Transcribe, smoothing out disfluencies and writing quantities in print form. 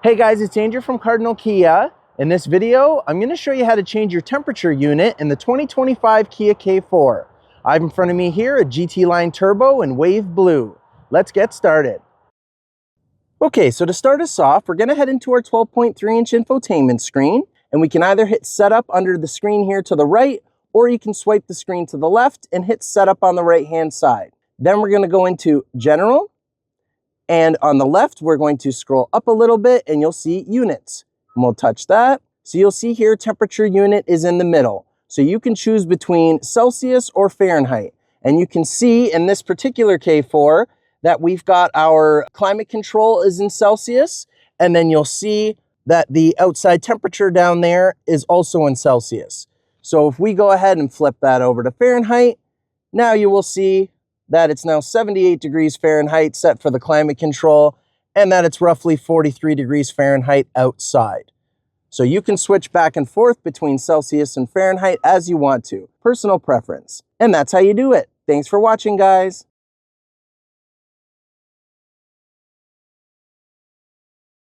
Hey guys, it's Andrew from Cardinal Kia. In this video, I'm going to show you how to change your temperature unit in the 2025 Kia K4. I have in front of me here a GT Line Turbo in Wave Blue. Let's get started. Okay, so to start us off, we're going to head into our 12.3-inch infotainment screen, and we can either hit Setup under the screen here to the right, or you can swipe the screen to the left and hit Setup on the right-hand side. Then we're going to go into General. And on the left, we're going to scroll up a little bit and you'll see units. And we'll touch that. So you'll see here, temperature unit is in the middle. So you can choose between Celsius or Fahrenheit. And you can see in this particular K4 that we've got our climate control is in Celsius. And then you'll see that the outside temperature down there is also in Celsius. So if we go ahead and flip that over to Fahrenheit, now you will see that it's now 78 degrees Fahrenheit set for the climate control, and that it's roughly 43 degrees Fahrenheit outside. So you can switch back and forth between Celsius and Fahrenheit as you want to. Personal preference. And that's how you do it. Thanks for watching, guys.